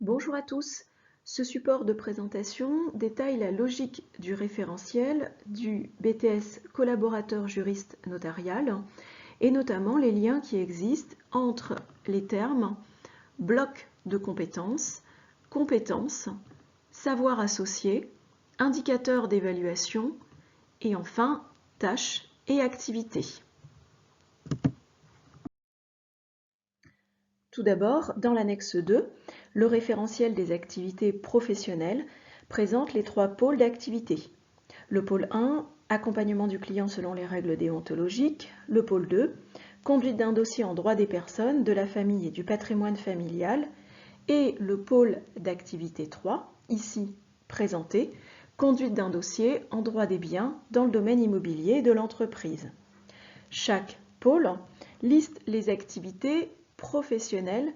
Bonjour à tous. Ce support de présentation détaille la logique du référentiel du BTS collaborateur juriste notarial et notamment les liens qui existent entre les termes bloc de compétences, compétences, savoir associé, indicateur d'évaluation et enfin tâches et activités. Tout d'abord, dans l'annexe 2, le référentiel des activités professionnelles présente les trois pôles d'activité. Le pôle 1, accompagnement du client selon les règles déontologiques. Le pôle 2, conduite d'un dossier en droit des personnes, de la famille et du patrimoine familial. Et le pôle d'activité 3, ici présenté, conduite d'un dossier en droit des biens dans le domaine immobilier de l'entreprise. Chaque pôle liste les activités professionnelles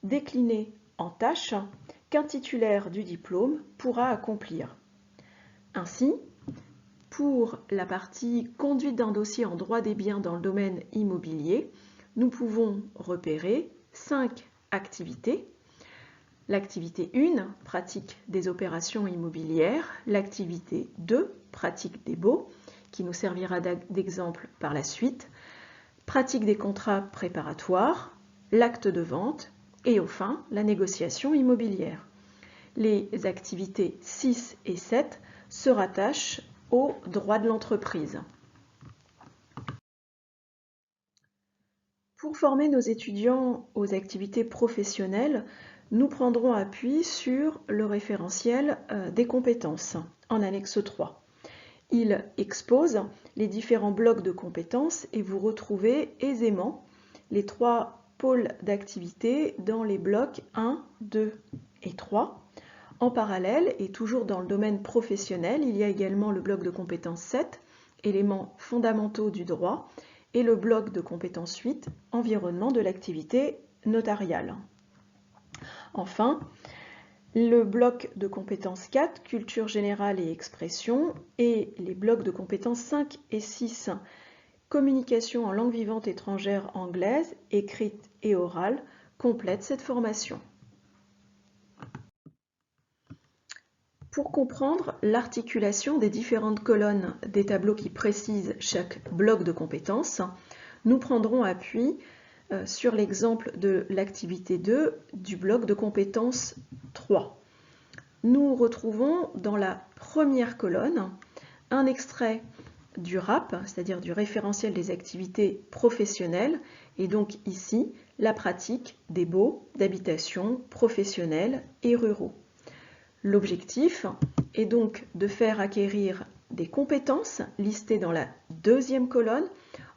déclinées en tâches qu'un titulaire du diplôme pourra accomplir. Ainsi, pour la partie conduite d'un dossier en droit des biens dans le domaine immobilier, nous pouvons repérer 5 activités. L'activité 1, pratique des opérations immobilières. L'activité 2, pratique des baux, qui nous servira d'exemple par la suite. Pratique des contrats préparatoires, l'acte de vente et enfin la négociation immobilière. Les activités 6 et 7 se rattachent au droit de l'entreprise. Pour former nos étudiants aux activités professionnelles, nous prendrons appui sur le référentiel des compétences en annexe 3. Il expose les différents blocs de compétences et vous retrouvez aisément les trois pôles d'activité dans les blocs 1, 2 et 3. En parallèle, et toujours dans le domaine professionnel, il y a également le bloc de compétences 7, éléments fondamentaux du droit, et le bloc de compétences 8, environnement de l'activité notariale. Enfin, le bloc de compétences 4, culture générale et expression, et les blocs de compétences 5 et 6, communication en langue vivante étrangère anglaise, écrite et orale, complètent cette formation. Pour comprendre l'articulation des différentes colonnes des tableaux qui précisent chaque bloc de compétences, nous prendrons appui sur l'exemple de l'activité 2 du bloc de compétences 3. Nous retrouvons dans la première colonne un extrait du RAP, c'est-à-dire du référentiel des activités professionnelles, et donc ici la pratique des baux d'habitation professionnels et ruraux. L'objectif est donc de faire acquérir des compétences listées dans la deuxième colonne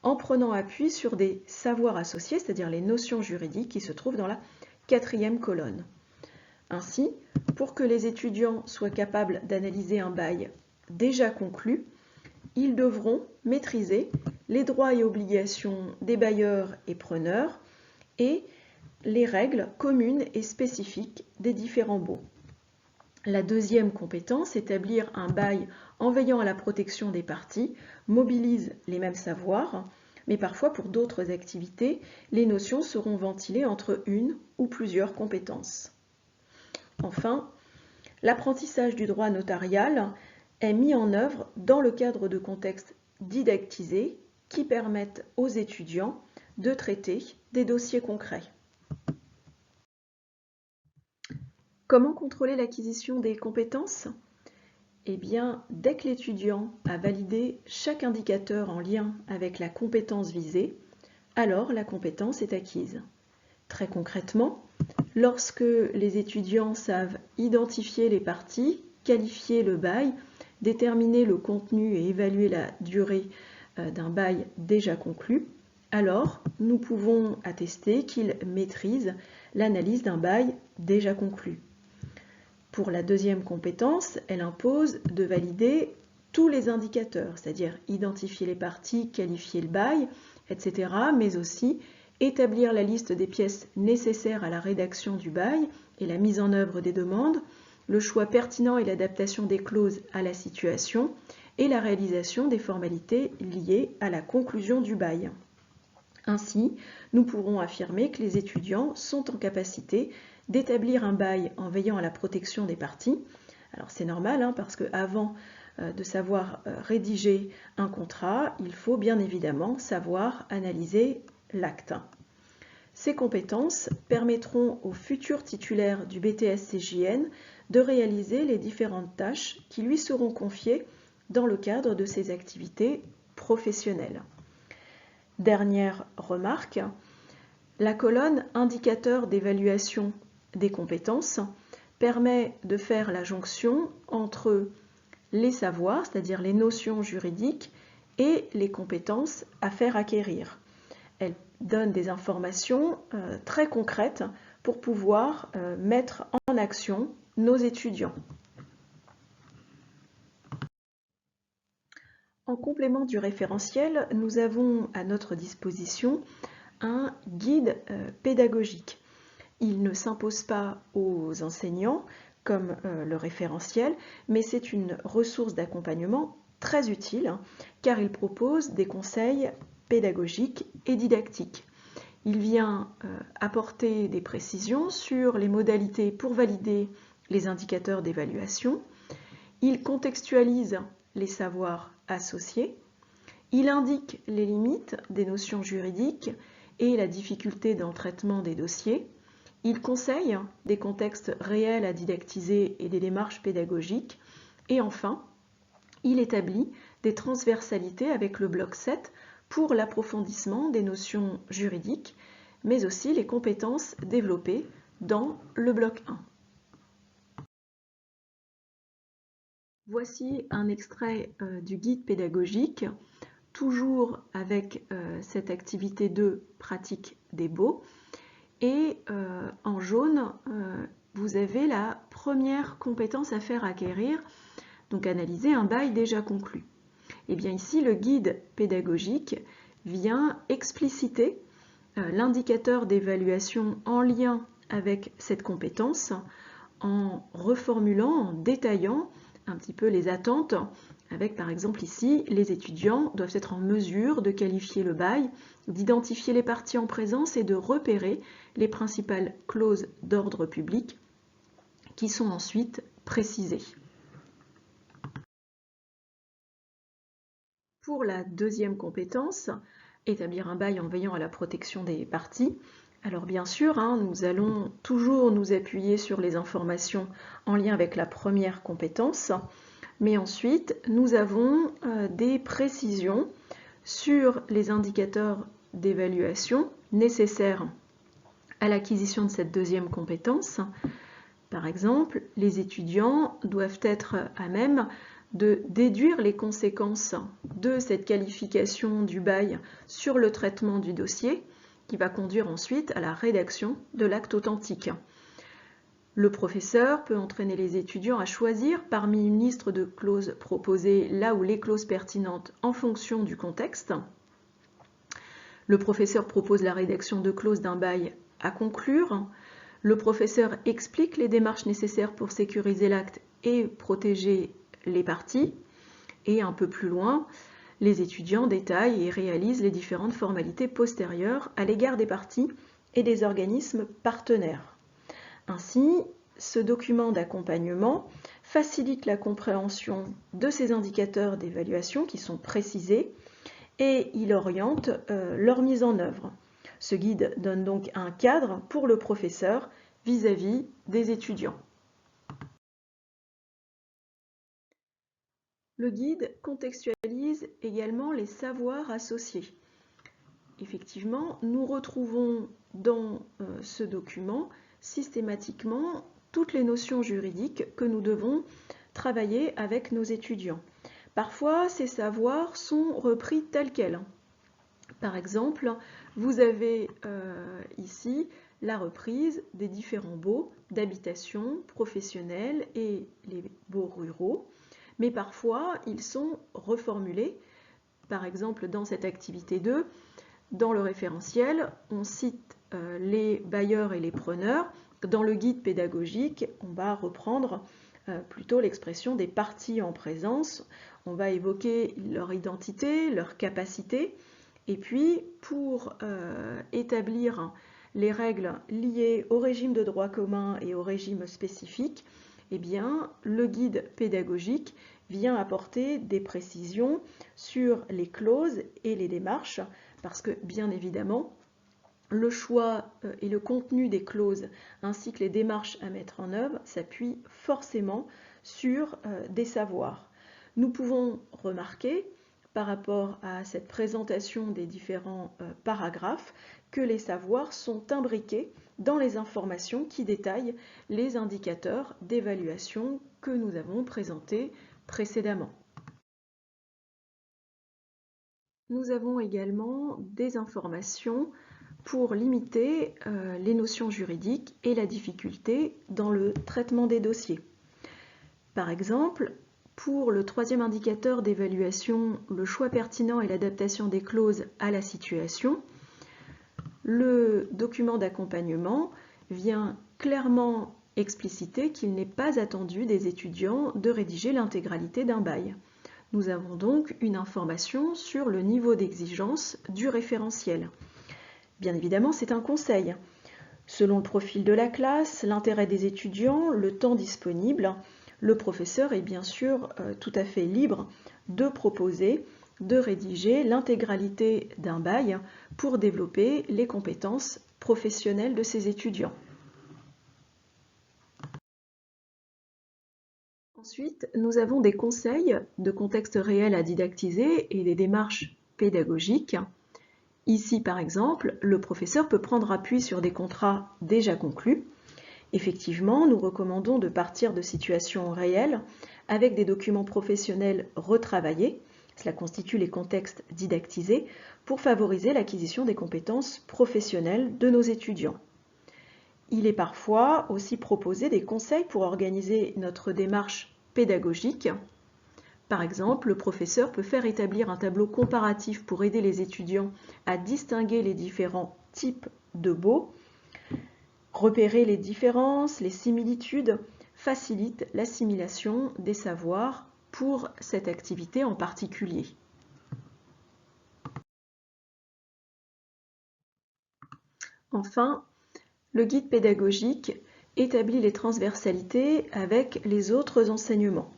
en prenant appui sur des savoirs associés, c'est-à-dire les notions juridiques qui se trouvent dans la quatrième colonne. Ainsi, pour que les étudiants soient capables d'analyser un bail déjà conclu, ils devront maîtriser les droits et obligations des bailleurs et preneurs et les règles communes et spécifiques des différents baux. La deuxième compétence, établir un bail en veillant à la protection des parties, mobilise les mêmes savoirs, mais parfois pour d'autres activités, les notions seront ventilées entre une ou plusieurs compétences. Enfin, l'apprentissage du droit notarial est mis en œuvre dans le cadre de contextes didactisés qui permettent aux étudiants de traiter des dossiers concrets. Comment contrôler l'acquisition des compétences? Eh bien, dès que l'étudiant a validé chaque indicateur en lien avec la compétence visée, alors la compétence est acquise. Très concrètement, lorsque les étudiants savent identifier les parties, qualifier le bail, déterminer le contenu et évaluer la durée d'un bail déjà conclu, alors nous pouvons attester qu'ils maîtrisent l'analyse d'un bail déjà conclu. Pour la deuxième compétence, elle impose de valider tous les indicateurs, c'est-à-dire identifier les parties, qualifier le bail, etc., mais aussi établir la liste des pièces nécessaires à la rédaction du bail et la mise en œuvre des demandes, le choix pertinent et l'adaptation des clauses à la situation et la réalisation des formalités liées à la conclusion du bail. Ainsi, nous pourrons affirmer que les étudiants sont en capacité d'établir un bail en veillant à la protection des parties. Alors c'est normal, hein, parce qu'avant de savoir rédiger un contrat, il faut bien évidemment savoir analyser l'acte. Ces compétences permettront aux futurs titulaires du BTS-CJN de réaliser les différentes tâches qui lui seront confiées dans le cadre de ses activités professionnelles. Dernière remarque, la colonne indicateur d'évaluation des compétences permet de faire la jonction entre les savoirs, c'est-à-dire les notions juridiques, et les compétences à faire acquérir. Elle donne des informations très concrètes pour pouvoir mettre en action nos étudiants. En complément du référentiel, nous avons à notre disposition un guide pédagogique. Il ne s'impose pas aux enseignants comme le référentiel, mais c'est une ressource d'accompagnement très utile car il propose des conseils pédagogiques et didactiques. Il vient apporter des précisions sur les modalités pour valider les indicateurs d'évaluation. Il contextualise les savoirs associés. Il indique les limites des notions juridiques et la difficulté dans le traitement des dossiers. Il conseille des contextes réels à didactiser et des démarches pédagogiques. Et enfin, il établit des transversalités avec le bloc 7 pour l'approfondissement des notions juridiques, mais aussi les compétences développées dans le bloc 1. Voici un extrait du guide pédagogique, toujours avec cette activité 2, pratique des baux. Et en jaune, vous avez la première compétence à faire acquérir, donc analyser un bail déjà conclu. Et bien ici, le guide pédagogique vient expliciter l'indicateur d'évaluation en lien avec cette compétence en reformulant, en détaillant un petit peu les attentes avec par exemple ici, les étudiants doivent être en mesure de qualifier le bail, d'identifier les parties en présence et de repérer les principales clauses d'ordre public qui sont ensuite précisées. Pour la deuxième compétence, établir un bail en veillant à la protection des parties, alors bien sûr, nous allons toujours nous appuyer sur les informations en lien avec la première compétence, mais ensuite nous avons des précisions sur les indicateurs d'évaluation nécessaires à l'acquisition de cette deuxième compétence. Par exemple, les étudiants doivent être à même de déduire les conséquences de cette qualification du bail sur le traitement du dossier, qui va conduire ensuite à la rédaction de l'acte authentique. Le professeur peut entraîner les étudiants à choisir parmi une liste de clauses proposées là où les clauses pertinentes en fonction du contexte. Le professeur propose la rédaction de clauses d'un bail à conclure. Le professeur explique les démarches nécessaires pour sécuriser l'acte et protéger les parties. Et un peu plus loin, les étudiants détaillent et réalisent les différentes formalités postérieures à l'égard des parties et des organismes partenaires. Ainsi, ce document d'accompagnement facilite la compréhension de ces indicateurs d'évaluation qui sont précisés et il oriente leur mise en œuvre. Ce guide donne donc un cadre pour le professeur vis-à-vis des étudiants. Le guide contextualise également les savoirs associés. Effectivement, nous retrouvons dans ce document systématiquement toutes les notions juridiques que nous devons travailler avec nos étudiants. Parfois, ces savoirs sont repris tels quels. Par exemple, vous avez ici la reprise des différents baux d'habitation professionnelle et les baux ruraux, mais parfois ils sont reformulés. Par exemple, dans cette activité 2, dans le référentiel, on cite les bailleurs et les preneurs. Dans le guide pédagogique, on va reprendre plutôt l'expression des parties en présence. On va évoquer leur identité, leur capacité. Et puis, pour établir les règles liées au régime de droit commun et au régime spécifique, eh bien, le guide pédagogique vient apporter des précisions sur les clauses et les démarches, parce que, bien évidemment, le choix et le contenu des clauses ainsi que les démarches à mettre en œuvre s'appuient forcément sur des savoirs. Nous pouvons remarquer, par rapport à cette présentation des différents paragraphes, que les savoirs sont imbriqués dans les informations qui détaillent les indicateurs d'évaluation que nous avons présentés précédemment. Nous avons également des informations pour limiter les notions juridiques et la difficulté dans le traitement des dossiers. Par exemple, pour le troisième indicateur d'évaluation, le choix pertinent et l'adaptation des clauses à la situation, le document d'accompagnement vient clairement expliciter qu'il n'est pas attendu des étudiants de rédiger l'intégralité d'un bail. Nous avons donc une information sur le niveau d'exigence du référentiel. Bien évidemment, c'est un conseil. Selon le profil de la classe, l'intérêt des étudiants, le temps disponible, le professeur est bien sûr tout à fait libre de proposer, de rédiger l'intégralité d'un bail pour développer les compétences professionnelles de ses étudiants. Ensuite, nous avons des conseils de contexte réel à didactiser et des démarches pédagogiques. Ici, par exemple, le professeur peut prendre appui sur des contrats déjà conclus. Effectivement, nous recommandons de partir de situations réelles avec des documents professionnels retravaillés. Cela constitue les contextes didactisés pour favoriser l'acquisition des compétences professionnelles de nos étudiants. Il est parfois aussi proposé des conseils pour organiser notre démarche pédagogique. Par exemple, le professeur peut faire établir un tableau comparatif pour aider les étudiants à distinguer les différents types de baux. Repérer les différences, les similitudes facilite l'assimilation des savoirs pour cette activité en particulier. Enfin, le guide pédagogique établit les transversalités avec les autres enseignements.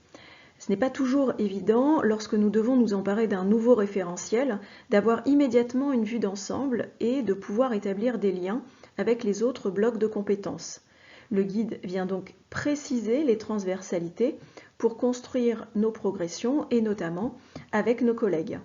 Ce n'est pas toujours évident, lorsque nous devons nous emparer d'un nouveau référentiel, d'avoir immédiatement une vue d'ensemble et de pouvoir établir des liens avec les autres blocs de compétences. Le guide vient donc préciser les transversalités pour construire nos progressions et notamment avec nos collègues.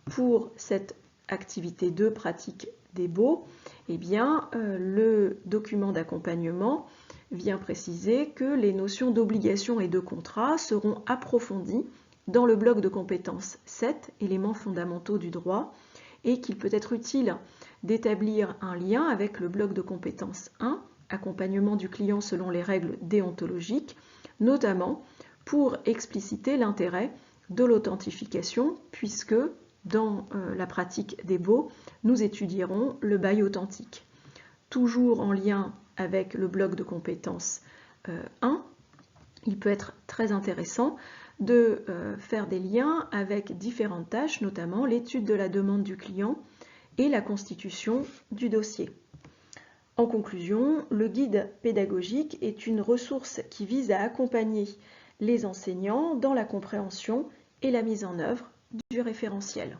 Pour cette activité 2 pratique des baux, eh bien, le document d'accompagnement vient préciser que les notions d'obligation et de contrat seront approfondies dans le bloc de compétences 7, éléments fondamentaux du droit, et qu'il peut être utile d'établir un lien avec le bloc de compétences 1, accompagnement du client selon les règles déontologiques, notamment pour expliciter l'intérêt de l'authentification, puisque dans la pratique des baux, nous étudierons le bail authentique. Toujours en lien avec le bloc de compétences 1, il peut être très intéressant de faire des liens avec différentes tâches, notamment l'étude de la demande du client et la constitution du dossier. En conclusion, le guide pédagogique est une ressource qui vise à accompagner les enseignants dans la compréhension et la mise en œuvre du référentiel.